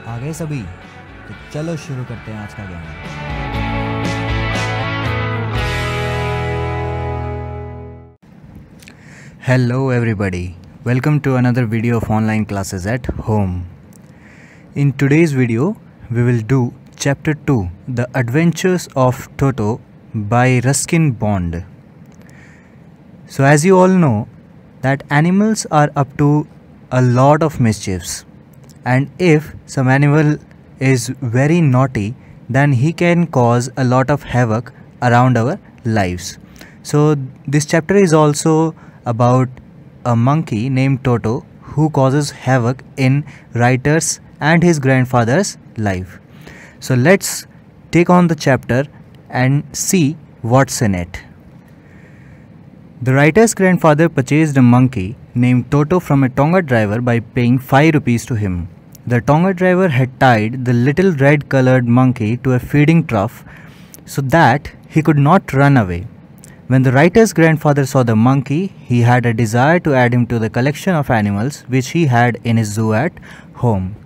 आ गए सभी? तो चलो शुरू करते हैं आज का game. Hello everybody, welcome to another video of online classes at home. In today's video, we will do chapter 2, The Adventures of Toto by Ruskin Bond. So as you all know that animals are up to a lot of mischiefs, and if some animal is very naughty, then he can cause a lot of havoc around our lives. So this chapter is also about a monkey named Toto who causes havoc in writer's and his grandfather's life. So let's take on the chapter and see what's in it. The writer's grandfather purchased a monkey named Toto from a Tonga driver by paying 5 rupees to him. The Tonga driver had tied the little red colored monkey to a feeding trough so that he could not run away. When the writer's grandfather saw the monkey, he had a desire to add him to the collection of animals which he had in his zoo at home.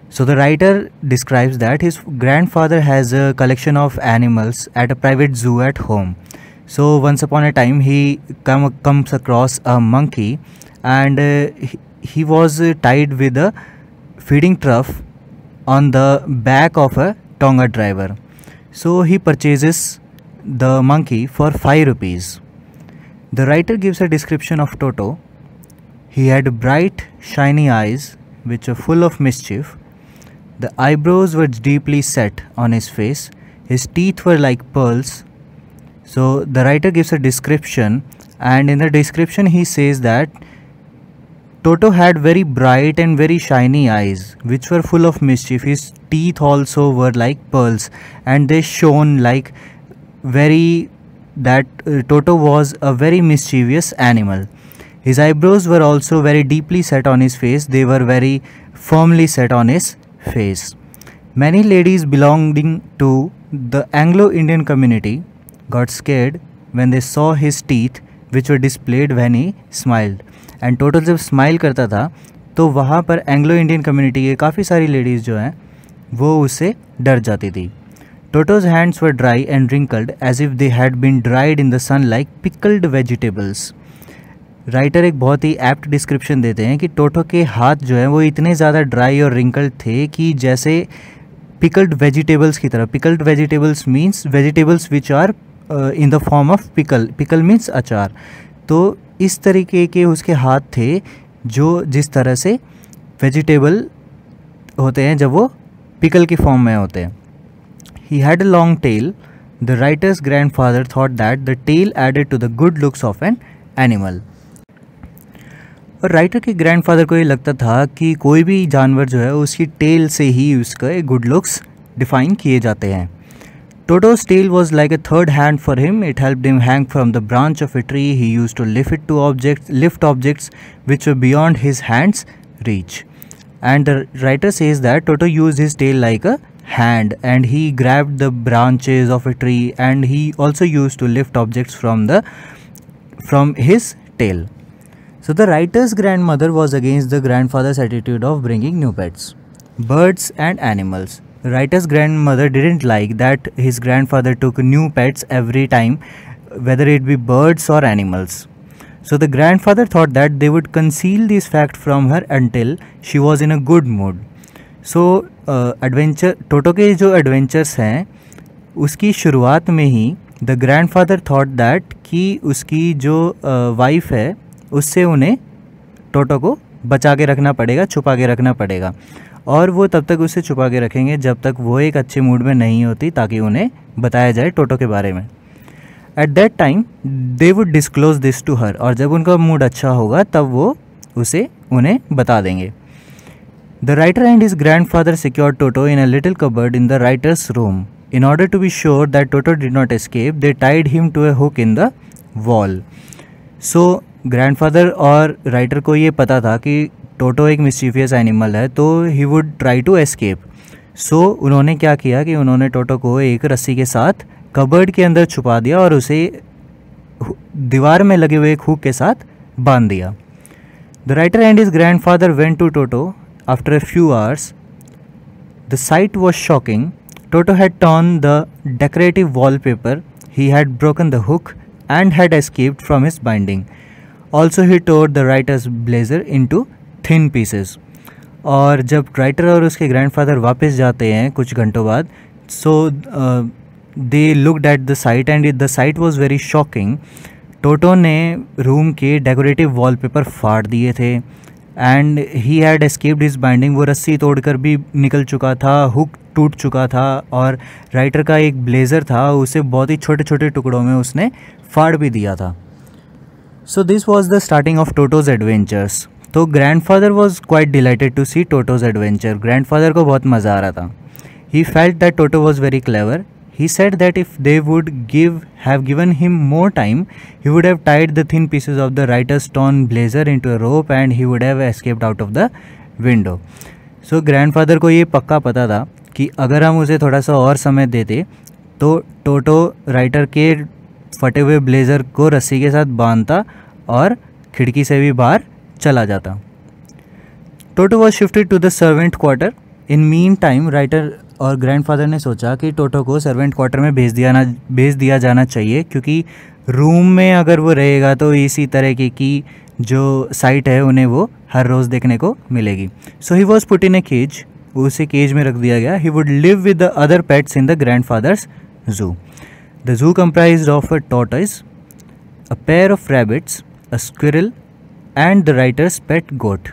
So the writer describes that his grandfather has a collection of animals at a private zoo at home. So once upon a time he comes across a monkey, and he was tied with a feeding trough on the back of a Tonga driver. So he purchases the monkey for 5 rupees. The writer gives a description of Toto. He had bright, shiny eyes which were full of mischief. The eyebrows were deeply set on his face. His teeth were like pearls. So the writer gives a description, and in the description he says that Toto had very bright and very shiny eyes which were full of mischief. His teeth also were like pearls, and they shone like Toto was a very mischievous animal. His eyebrows were also very deeply set on his face. They were very firmly set on his face. Many ladies belonging to the Anglo-Indian community got scared when they saw his teeth which were displayed when he smiled. And Toto जब smile करता था तो वहाँ पर Anglo Indian community के काफ़ी सारी ladies जो हैं वो उससे डर जाती थी. Toto's hands were dry and wrinkled as if they had been dried in the sun like pickled vegetables. Writer एक बहुत ही एप्ट डिस्क्रिप्शन देते हैं कि टोटो के हाथ जो हैं वो इतने ज़्यादा ड्राई और रिंकल्ड थे कि जैसे पिकल्ड वेजिटेबल्स की तरह. Pickled vegetables means vegetables which are in the form of pickle. Pickle means achar. तो इस तरीके के उसके हाथ थे जो जिस तरह से वेजिटेबल होते हैं जब वो पिकल की फॉर्म में होते हैं. He had a long tail. The writer's grandfather thought that the tail added to the good looks of an animal. और राइटर के ग्रैंडफादर को ये लगता था कि कोई भी जानवर जो है उसकी टेल से ही उसके गुड लुक्स डिफाइन किए जाते हैं. Toto's tail was like a third hand for him. It helped him hang from the branch of a tree. He used to lift objects which were beyond his hand's reach. And the writer says that Toto used his tail like a hand, and he grabbed the branches of a tree, and he also used to lift objects from his tail. So the writer's grandmother was against the grandfather's attitude of bringing new pets, birds and animals. The writer's grandmother didn't like that his grandfather took new pets every time, whether it be birds or animals. So the grandfather thought that they would conceal this fact from her until she was in a good mood. सो टोटो के जो adventures हैं उसकी शुरुआत में ही the grandfather thought that कि उसकी जो wife है उससे उन्हें टोटो को बचा के रखना पड़ेगा, छुपा के रखना पड़ेगा, और वो तब तक उसे छुपा के रखेंगे जब तक वो एक अच्छे मूड में नहीं होती ताकि उन्हें बताया जाए टोटो के बारे में. At that time they would disclose this to her, और जब उनका मूड अच्छा होगा तब वो उसे उन्हें बता देंगे. The writer and his grandfather secured Toto in a little cupboard in the writer's room. In order to be sure that Toto did not escape, they tied him to a hook in the wall. So grandfather और writer को ये पता था कि Toto एक mischievous animal है, तो he would try to escape. So उन्होंने क्या किया कि उन्होंने Toto को एक रस्सी के साथ कबर्ड के अंदर छुपा दिया और उसे दीवार में लगे हुए एक हुक के साथ बांध दिया. The writer and his grandfather went to Toto after a few hours. The sight was shocking. Toto had torn the decorative wallpaper, he had broken the hook, and had escaped from his binding. Also, he tore the writer's blazer into thin pieces. और जब writer और उसके grandfather वापस जाते हैं कुछ घंटों बाद, so they looked at the site and the site was very shocking. Toto ने रूम के डेकोरेटिव वॉलपेपर फाड़ दिए थे and he had escaped his binding. वो रस्सी तोड़कर भी निकल चुका था, हुक टूट चुका था और राइटर का एक ब्लेज़र था उसे बहुत ही छोटे छोटे टुकड़ों में उसने फाड़ भी दिया था. So this was the starting of Toto's adventures. तो grandfather was quite delighted to see Toto's adventure. Grandfather को बहुत मज़ा आ रहा था. He felt that Toto was very clever. He said that if they would have given him more time, he would have tied the thin pieces of the writer's torn blazer into a rope and he would have escaped out of the window. So grandfather को ये पक्का पता था कि अगर हम उसे थोड़ा सा और समय देते तो टोटो राइटर के फटे हुए ब्लेज़र को रस्सी के साथ बांधता और खिड़की से भी बाहर चला जाता. Toto was shifted to the servant quarter. In mean time writer और ग्रैंडफादर ने सोचा कि टोटो को सर्वेंट क्वार्टर में भेज दिया जाना चाहिए, क्योंकि रूम में अगर वो रहेगा तो इसी तरह की जो साइट है उन्हें वो हर रोज़ देखने को मिलेगी. So he was put in a cage. उसे केज में रख दिया गया. He would live with the other pets in the grandfather's zoo. The zoo comprised of a tortoise, a pair of rabbits, a squirrel and the writer's pet goat.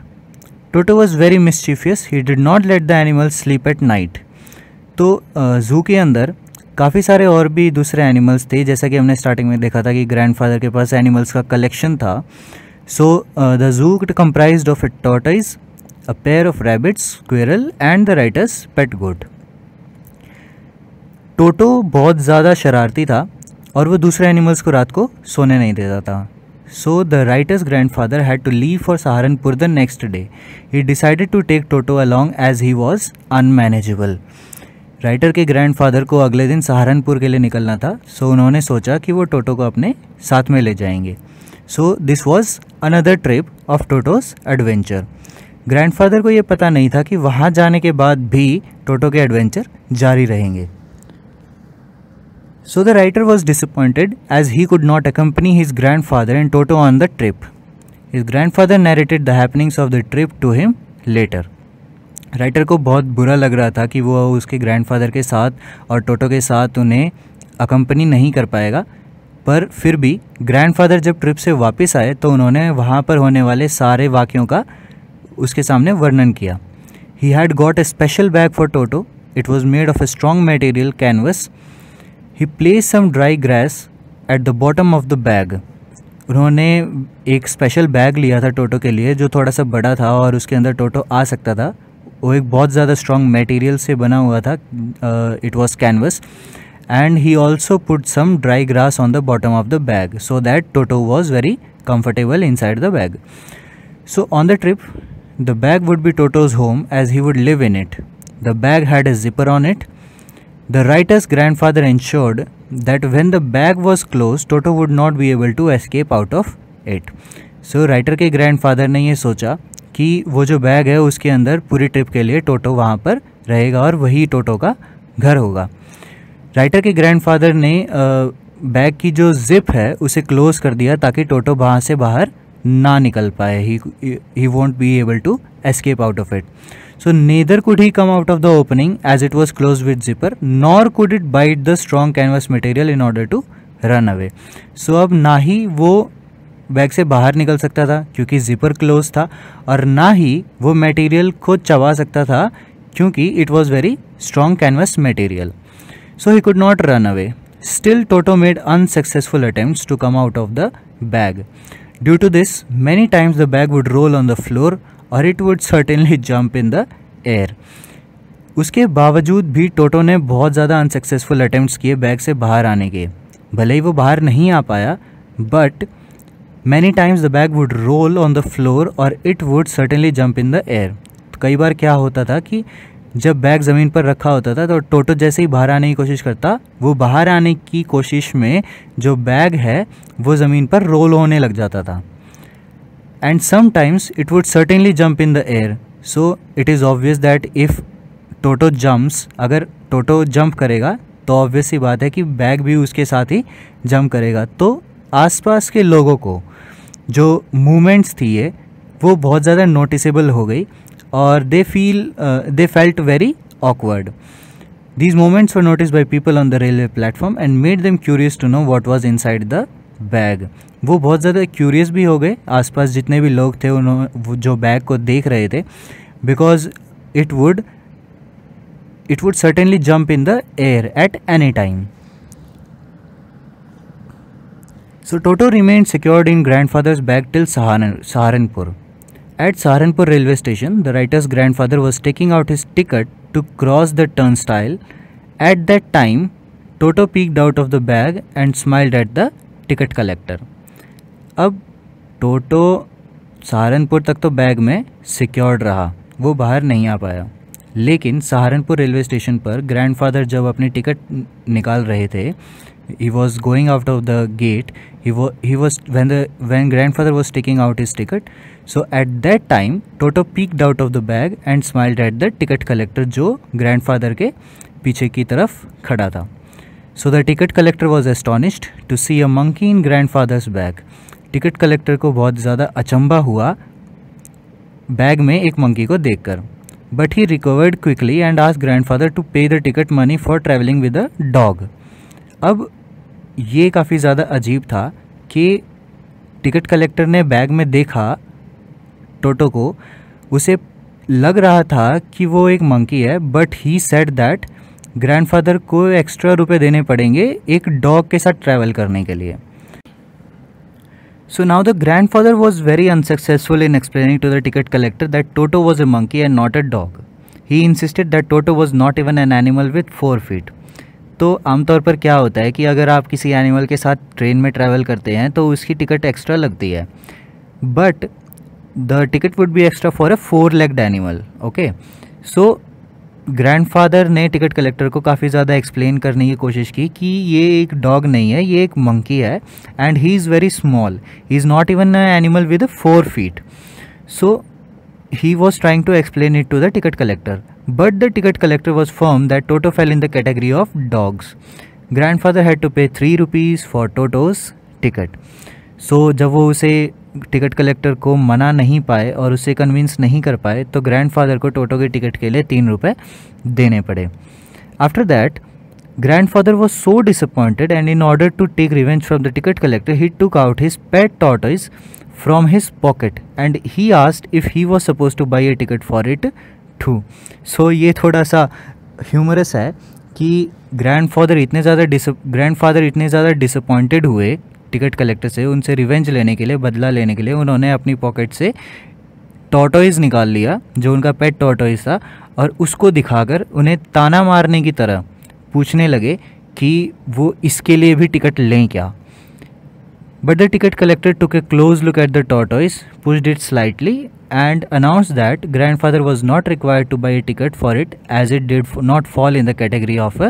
Toto was very mischievous. He did not let the animals sleep at night. तो zoo के अंदर काफ़ी सारे और भी दूसरे animals थे, जैसा कि हमने स्टार्टिंग में देखा था कि ग्रैंडफादर के पास एनिमल्स का कलेक्शन था. So the zoo comprised of a tortoise, a pair of rabbits, squirrel and the writer's pet goat. Toto बहुत ज़्यादा शरारती था और वो दूसरे एनिमल्स को रात को सोने नहीं देता था. So the writer's grandfather had to leave for Saharanpur the next day. He decided to take Toto along as he was unmanageable. Writer के ग्रैंडफादर को अगले दिन सहारनपुर के लिए निकलना था, सो उन्होंने सोचा कि वो टोटो को अपने साथ में ले जाएंगे. So this was another trip of Toto's adventure. Grandfather को ये पता नहीं था कि वहाँ जाने के बाद भी टोटो के एडवेंचर जारी रहेंगे. So the writer was disappointed as he could not accompany his grandfather and Toto on the trip. His grandfather narrated the happenings of the trip to him later. Writer को बहुत बुरा लग रहा था कि वो उसके ग्रैंडफादर के साथ और टोटो के साथ उन्हें अकम्पनी नहीं कर पाएगा, पर फिर भी ग्रैंडफादर जब ट्रिप से वापस आए तो उन्होंने वहाँ पर होने वाले सारे वाक़यों का उसके सामने वर्णन किया. He had got a special bag for Toto. It was made of a strong material canvas. He placed some dry grass at the bottom of the bag. उन्होंने एक स्पेशल बैग लिया था टोटो के लिए जो थोड़ा सा बड़ा था और उसके अंदर टोटो आ सकता था. वो एक बहुत ज़्यादा स्ट्रॉन्ग मटेरियल से बना हुआ था. It was canvas and he also put some dry grass on the bottom of the bag so that Toto was very comfortable inside the bag. So on the trip, the bag would be Toto's home as he would live in it. The bag had a zipper on it. The writer's grandfather ensured that when the bag was closed, Toto would not be able to escape out of it. So writer के grandfather ने ये सोचा कि वो जो bag है उसके अंदर पूरी ट्रिप के लिए टोटो वहाँ पर रहेगा और वही टोटो का घर होगा. राइटर के ग्रैंडफादर ने बैग की जो जिप है उसे क्लोज कर दिया ताकि टोटो वहाँ से बाहर ना निकल पाए. He won't be able to escape out of it. So neither could he come out of the opening as it was closed with zipper, nor could it bite the strong canvas material in order to run away. So अब ना ही वो bag से बाहर निकल सकता था क्योंकि zipper close था और ना ही वो मटेरियल को चबा सकता था क्योंकि it was very strong canvas material. So he could not run away. Still Toto made unsuccessful attempts to come out of the bag. Due to this, many times the bag would roll on the floor और it would certainly jump in the air. उसके बावजूद भी टोटो ने बहुत ज़्यादा unsuccessful attempts किए bag से बाहर आने के. भले ही वो बाहर नहीं आ पाया, but many times the bag would roll on the floor और it would certainly jump in the air. तो कई बार क्या होता था कि जब बैग ज़मीन पर रखा होता था तो टोटो जैसे ही बाहर आने की कोशिश करता, वो बाहर आने की कोशिश में जो बैग है वो ज़मीन पर रोल होने लग जाता था. And sometimes it would certainly jump in the air. So it is obvious that if toto jumps, अगर टोटो जंप करेगा तो ऑब्वियस सी बात है कि बैग भी उसके साथ ही जंप करेगा। तो आसपास के लोगों को जो मूवमेंट्स थी ये वो बहुत ज़्यादा नोटिसेबल हो गई और they felt very awkward. These moments were noticed by people on the railway platform and made them curious to know what was inside the bag. वो बहुत ज़्यादा क्यूरियस भी हो गए, आसपास जितने भी लोग थे उन्होंने जो बैग को देख रहे थे, because it would certainly jump in the air at any time. So Toto remained secured in grandfather's bag till Saharanpur. At Saharanpur railway station, the writer's grandfather was taking out his ticket to cross the turnstile. At that time, Toto peeked out of the bag and smiled at the ticket collector. अब टोटो सहारनपुर तक तो bag में secured रहा, वो बाहर नहीं आ पाया, लेकिन सहारनपुर रेलवे स्टेशन पर ग्रैंडफादर जब अपनी टिकट निकाल रहे थे, he was going out of the gate, when grandfather was taking out his ticket, so at that time Toto peeked out of the bag and smiled at the ticket collector जो grandfather के पीछे की तरफ खड़ा था. So the ticket collector was astonished to see a monkey in grandfather's bag. Ticket collector को बहुत ज़्यादा अचंभा हुआ बैग में एक मंकी को देखकर. But he recovered quickly and asked grandfather to pay the ticket money for travelling with a dog. अब ये काफ़ी ज़्यादा अजीब था कि टिकट कलेक्टर ने बैग में देखा टोटो को, उसे लग रहा था कि वो एक मंकी है, but he said that grandfather को एक्स्ट्रा रुपए देने पड़ेंगे एक डॉग के साथ ट्रैवल करने के लिए. So now the grandfather was very unsuccessful in explaining to the ticket collector that Toto was a monkey and not a dog. He insisted that Toto was not even an animal with 4 feet. तो आमतौर पर क्या होता है कि अगर आप किसी एनिमल के साथ ट्रेन में ट्रैवल करते हैं तो उसकी टिकट एक्स्ट्रा लगती है, but the ticket would be extra for a 4-legged animal. Okay, so grandfather ने टिकट कलेक्टर को काफ़ी ज़्यादा एक्सप्लेन करने की कोशिश की कि ये एक डॉग नहीं है, ये एक मंकी है and he is very small, he is not even a animal with 4 feet. So he was trying to explain it to the ticket collector, but the ticket collector was firm that Toto fell in the category of dogs. Grandfather had to pay 3 rupees for Toto's ticket. So जब वो उसे ticket collector को मना नहीं पाए और उसे convince नहीं कर पाए तो ग्रैंडफादर को टोटो के टिकट के लिए 3 रुपये देने पड़े. After that grandfather was so disappointed and in order to take revenge from the ticket collector he took out his pet tortoise from his pocket and he asked if he was supposed to buy a ticket for it too. So ये थोड़ा सा humerus है कि grandfather इतने ज़्यादा disappointed हुए ticket collector से, उनसे रिवेंज लेने के लिए, बदला लेने के लिए उन्होंने अपनी पॉकेट से टॉर्टोइज निकाल लिया जो उनका पेट टॉर्टोइज था और उसको दिखाकर उन्हें ताना मारने की तरह पूछने लगे कि वो इसके लिए भी टिकट लें क्या. But the ticket collector took a close look at the tortoise, pushed it slightly and announced that grandfather was not required to buy a ticket for it as it did not fall in the category of a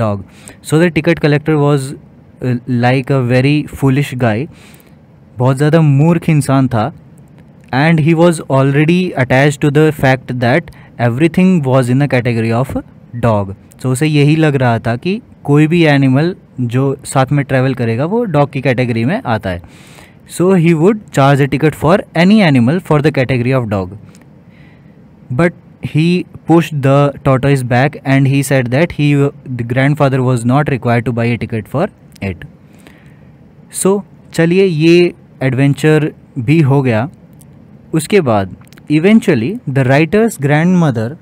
dog. So the ticket collector was like a very foolish guy, बहुत ज़्यादा मूर्ख इंसान था, and he was already attached to the fact that everything was in the category of dog. So उसे यही लग रहा था कि कोई भी एनिमल जो साथ में ट्रैवल करेगा वो डॉग की कैटेगरी में आता है. So he would charge a ticket for any animal for the category of dog, but he pushed the tortoise back and he said that the grandfather was not required to buy a ticket for it. So चलिए ये adventure भी हो गया. उसके बाद eventually the writer's grandmother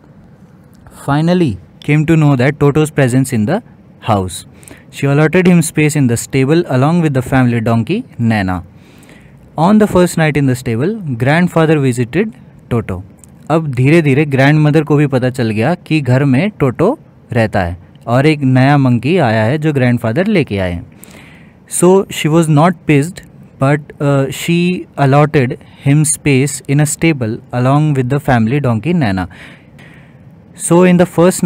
finally came to know that Toto's presence in the house. She allotted him space in the stable along with the family donkey Nana. On the first night in the stable, grandfather visited Toto. अब धीरे धीरे grand mother को भी पता चल गया कि घर में टोटो रहता है और एक नया मंकी आया है जो ग्रैंडफादर लेके आए हैं. So she was not pissed, but she allotted him space in a stable along with the family donkey Nana. So on the first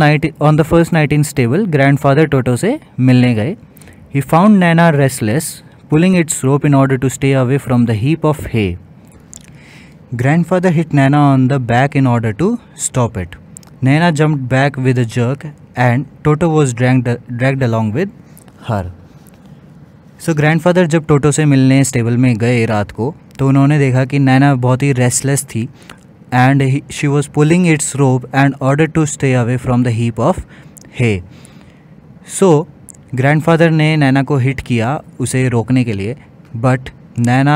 night in stable, grandfather Toto से मिलने गए. He found Nana restless, pulling its rope in order to stay away from the heap of hay. Grandfather hit Nana on the back in order to stop it. Naina jumped back with a jerk and Toto was dragged along with her. So grandfather जब टोटो से मिलने stable में गए रात को तो उन्होंने देखा कि नैना बहुत ही रेस्टलेस थी and she was pulling its rope and ordered to stay away from the heap of hay. So grandfather ने नैना को हिट किया उसे रोकने के लिए, बट नैना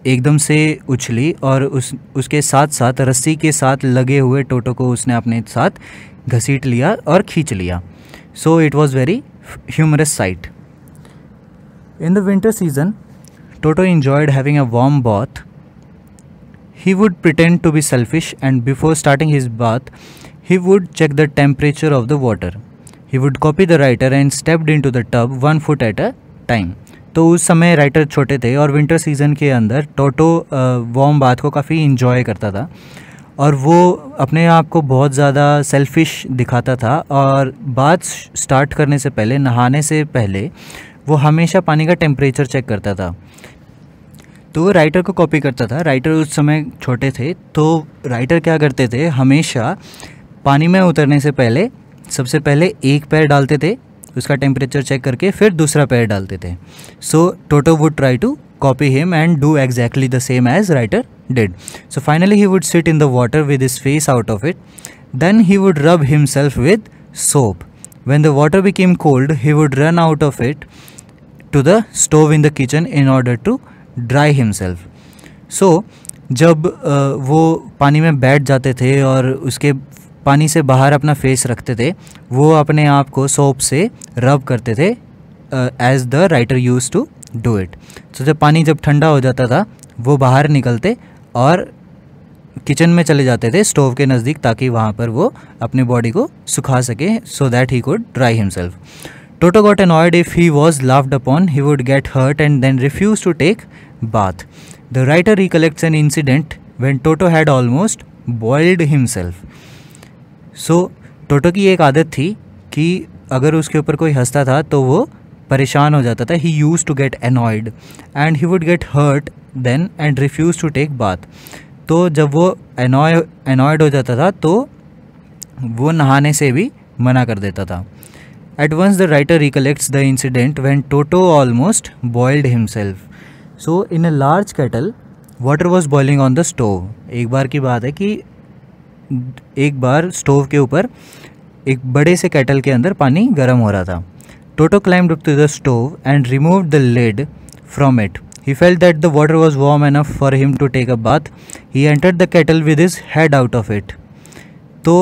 एकदम से उछली और उसके साथ साथ रस्सी के साथ लगे हुए टोटो को उसने अपने साथ घसीट लिया और खींच लिया. So it was very humorous site. In the winter season toto enjoyed having a warm bath. He would pretend to be selfish and before starting his bath, he would check the temperature of the water. He would copy the writer and stepped into the tub 1 foot at a time. तो उस समय writer छोटे थे और winter season के अंदर टोटो warm bath को काफ़ी इंजॉय करता था और वो अपने आप को बहुत ज़्यादा सेल्फिश दिखाता था और बाथ स्टार्ट करने से पहले, नहाने से पहले वो हमेशा पानी का टेम्परेचर चेक करता था. तो वो राइटर को कॉपी करता था. राइटर उस समय छोटे थे तो राइटर क्या करते थे, हमेशा पानी में उतरने से पहले सबसे पहले एक पैर डालते थे, उसका टेम्परेचर चेक करके फिर दूसरा पैर डालते थे. So Toto would try to copy him and do exactly the same as writer did. So finally he would sit in the water with his face out of it. Then he would rub himself with soap. When the water became cold he would run out of it to the stove in the kitchen in order to dry himself. So जब वो पानी में बैठ जाते थे और उसके पानी से बाहर अपना फेस रखते थे, वो अपने आप को सोप से रब करते थे as the writer use to do it. So जब पानी ठंडा हो जाता था वो बाहर निकलते और किचन में चले जाते थे स्टोव के नज़दीक ताकि वहाँ पर वो अपने बॉडी को सुखा सके so that he could dry himself. Toto got annoyed if he was laughed upon. He would get hurt and then refuse to take bath. The writer recollects an incident when Toto had almost boiled himself. So Toto की एक आदत थी कि अगर उसके ऊपर कोई हंसता था तो वो परेशान हो जाता था. He used to get annoyed and he would get hurt then and refuse to take bath. तो जब वो annoyed हो जाता था तो वो नहाने से भी मना कर देता था. At once the writer recollects the incident when Toto almost boiled himself. So in a large kettle, water was boiling on the stove. एक बार की बात है कि एक बार स्टोव के ऊपर एक बड़े से केटल के अंदर पानी गर्म हो रहा था. Toto climbed up to the stove and removed the lid from it. He felt that the water was warm enough for him to take a bath. He entered the kettle with his head out of it. तो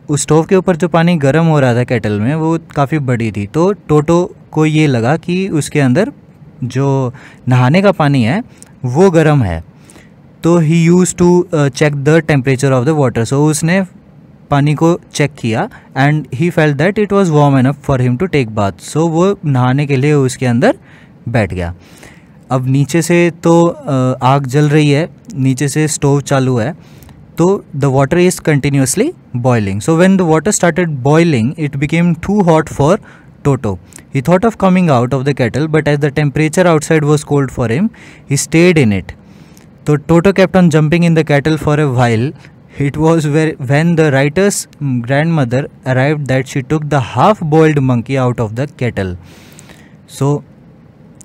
उस stove के ऊपर जो पानी गर्म हो रहा था केटल में वो काफ़ी बड़ी थी. तो टोटो को ये लगा कि उसके अंदर जो नहाने का पानी है वो गर्म है. तो he use to check the temperature of the water. So उसने पानी को चेक किया and he felt that it was warm enough for him to take bath. So वो नहाने के लिए उसके अंदर बैठ गया. अब नीचे से तो आग जल रही है, नीचे से स्टोव चालू है, तो the water is continuously boiling. So when the water started boiling, it became too hot for Toto. He thought of coming out of the kettle, but as the temperature outside was cold for him, he stayed in it. So Toto kept on jumping in the kettle for a while. It was when the writer's grandmother arrived that she took the half-boiled monkey out of the kettle. So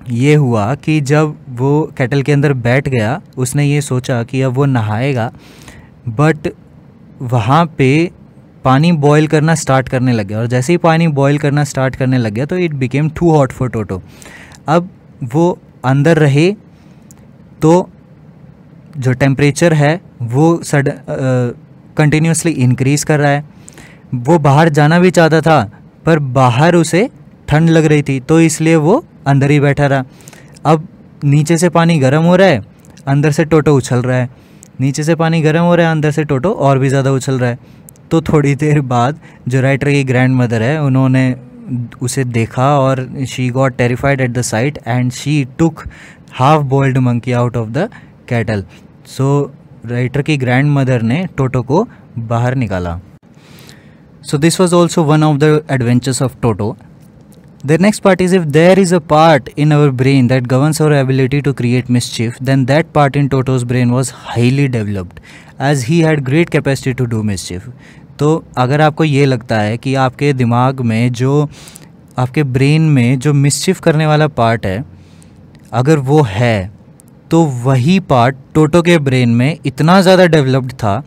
ये हुआ कि जब वो kettle के अंदर बैठ गया, उसने ये सोचा कि अब वो नहाएगा, बट वहाँ पे पानी बॉईल करना स्टार्ट करने लग गया और जैसे ही पानी बॉईल करना स्टार्ट करने लग गया तो it became too hot for Toto. अब वो अंदर रहे तो जो टेम्परेचर है वो कंटिन्यूसली इंक्रीज़ कर रहा है. वो बाहर जाना भी चाहता था पर बाहर उसे ठंड लग रही थी तो इसलिए वो अंदर ही बैठा रहा. अब नीचे से पानी गर्म हो रहा है, अंदर से टोटो उछल रहा है. नीचे से पानी गर्म हो रहा है, अंदर से टोटो और भी ज़्यादा उछल रहा है. तो थोड़ी देर बाद जो राइटर की ग्रैंड मदर है उन्होंने उसे देखा और she got terrified eight the site and she took half boiled monkey out of the kettle. So writer की ग्रैंड मदर ने टोटो को बाहर निकाला. सो this was also one of the adventures of Toto. The next part is, if there is a part in our brain that governs our ability to create mischief, then that part in Toto's brain was highly developed as he had great capacity to do mischief. तो अगर आपको ये लगता है कि आपके दिमाग में जो आपके ब्रेन में जो मिस्चिफ करने वाला पार्ट है अगर वो है तो वही पार्ट टोटो के ब्रेन में इतना ज़्यादा डेवलप्ड था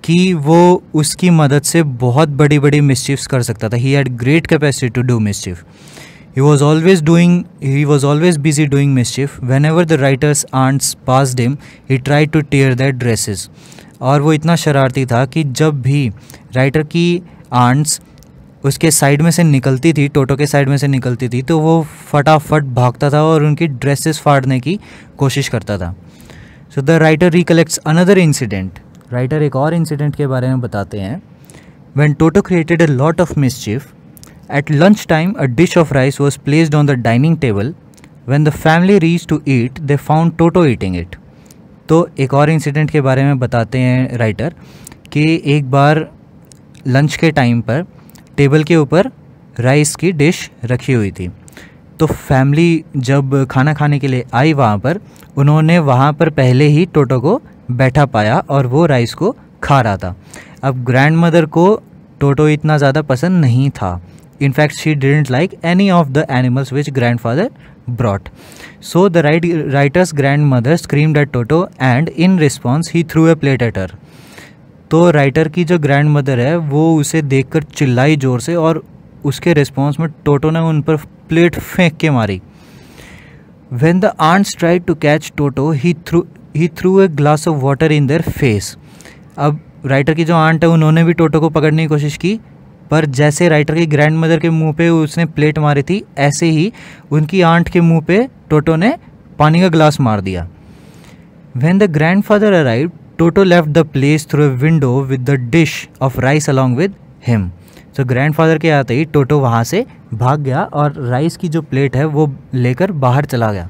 कि वो उसकी मदद से बहुत बड़ी बड़ी मिस्चिफ्स कर सकता था. He had great capacity to do mischief. He was always busy doing mischief. Whenever the writer's aunts passed him, he tried to tear their dresses. और वो इतना शरारती था कि जब भी राइटर की आंट्स उसके साइड में से निकलती थी, टोटो के साइड में से निकलती थी, तो वो फटाफट भागता था और उनकी ड्रेसेस फाड़ने की कोशिश करता था. So the writer recollects another incident. Writer एक और इंसिडेंट के बारे में बताते हैं. When Toto created a lot of mischief, at lunchtime a dish of rice was placed on the dining table. When the family reached to eat, they found Toto eating it. तो एक और incident के बारे में बताते हैं writer कि एक बार लंच के टाइम पर टेबल के ऊपर राइस की डिश रखी हुई थी. तो फैमिली जब खाना खाने के लिए आई वहाँ पर, उन्होंने वहाँ पर पहले ही टोटो को बैठा पाया और वो राइस को खा रहा था. अब ग्रैंड मदर को टोटो इतना ज़्यादा पसंद नहीं था. In fact she didn't like any of the animals which grandfather brought. So the writer's grandmother screamed at Toto and in response he threw a plate at her. तो राइटर की जो ग्रैंड मदर है वो उसे देखकर चिल्लाई ज़ोर से और उसके रिस्पॉन्स में टोटो ने उन पर प्लेट फेंक के मारी. When the aunts tried to catch Toto, he threw a glass of water in their face. अब राइटर की जो आंट है उन्होंने भी टोटो को पकड़ने की कोशिश की, पर जैसे राइटर की ग्रैंड मदर के मुंह पे उसने प्लेट मारी थी, ऐसे ही उनकी आंट के मुंह पे टोटो ने पानी का ग्लास मार दिया. When the grandfather arrived, Toto left the place through a window with the dish of rice along with him. तो ग्रैंडफादर के आते ही टोटो वहाँ से भाग गया और राइस की जो प्लेट है वो लेकर बाहर चला गया.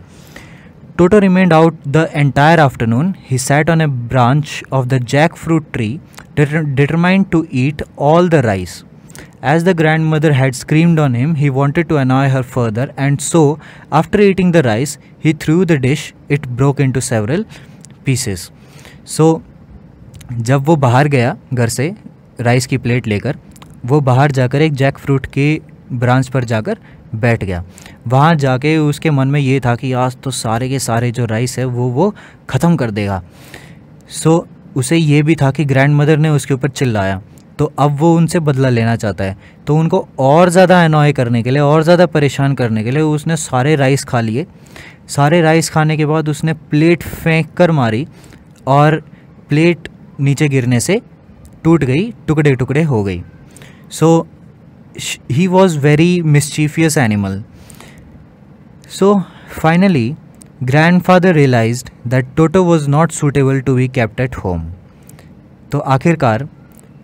Toto remained out the entire afternoon. He sat on a branch of the jackfruit tree determined to eat all the rice. As the grandmother had screamed on him, he wanted to annoy her further, and so, after eating the rice, he threw the dish. It broke into several pieces. So, जब वो बाहर गया घर से rice की plate लेकर, वो बाहर जाकर एक जैक फ्रूट के ब्रांच पर जाकर बैठ गया. वहाँ जाके उसके मन में ये था कि आज तो सारे के सारे जो राइस है वो ख़त्म कर देगा. सो उसे ये भी था कि ग्रैंड मदर ने उसके ऊपर चिल्लाया, तो अब वो उनसे बदला लेना चाहता है. तो उनको और ज़्यादा अनॉय करने के लिए, और ज़्यादा परेशान करने के लिए उसने सारे राइस खा लिए. सारे राइस खाने के बाद उसने प्लेट फेंक कर मारी और प्लेट नीचे गिरने से टूट गई, टुकड़े टुकड़े हो गई. So he was very mischievous animal. So finally, grandfather realized that Toto was not suitable to be kept at home. तो आखिरकार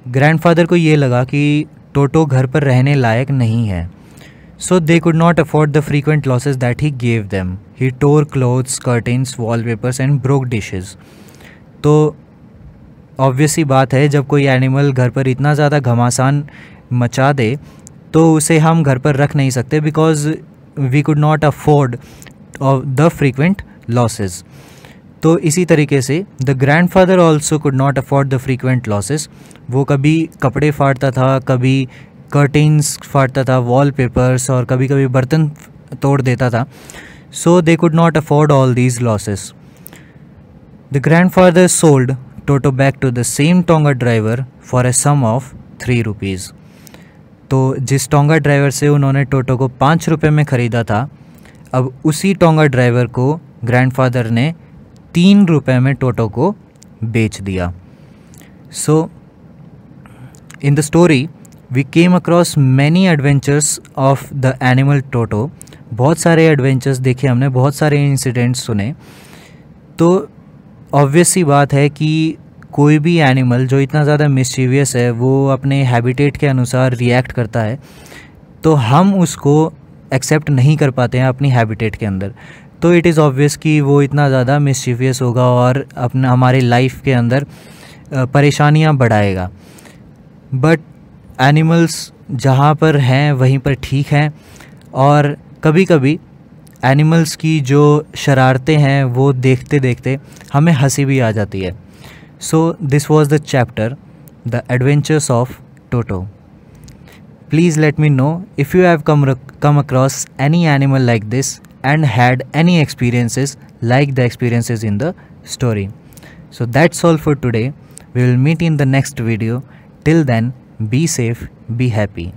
ग्रैंडफादर को ये लगा कि टोटो घर पर रहने लायक नहीं है. So they could not afford the frequent losses that he gave them. He tore clothes, curtains, wallpapers and broke dishes. तो ऑब्वियस सी बात है, जब कोई एनिमल घर पर इतना ज़्यादा घमासान मचा दे तो उसे हम घर पर रख नहीं सकते, because we could not afford the frequent losses. तो इसी तरीके से the grandfather also could not afford the frequent losses. वो कभी कपड़े फाड़ता था, कभी कर्टेन्स फाड़ता था, वॉलपेपर्स, और कभी कभी बर्तन तोड़ देता था. So they could not afford all these losses. The grandfather sold Toto back to the same Tonga driver for a sum of 3 rupees. तो जिस टोंगा ड्राइवर से उन्होंने टोटो को 5 रुपये में ख़रीदा था, अब उसी टोंगा ड्राइवर को ग्रैंडफादर ने 3 रुपये में टोटो को बेच दिया. So in the story we came across many adventures of the animal Toto. बहुत सारे एडवेंचर्स देखे हमने, बहुत सारे इंसिडेंट्स सुने. तो ऑब्वियस सी बात है कि कोई भी एनिमल जो इतना ज़्यादा मिस्चीवियस है वो अपने हैबिटेट के अनुसार रिएक्ट करता है, तो हम उसको एक्सेप्ट नहीं कर पाते हैं अपनी हैबिटेट के अंदर. तो इट इज़ ऑब्वियस कि वो इतना ज़्यादा मिस्चीवियस होगा और अपना हमारी लाइफ के अंदर परेशानियां बढ़ाएगा. बट एनिमल्स जहाँ पर हैं वहीं पर ठीक हैं. और कभी कभी एनिमल्स की जो शरारतें हैं वो देखते देखते हमें हंसी भी आ जाती है. सो this was the chapter the adventures of Toto. Please let me know if you have come across any animal like this and had any experiences like the experiences in the story. So that's all for today. We will meet in the next video. Till then, be safe, be happy.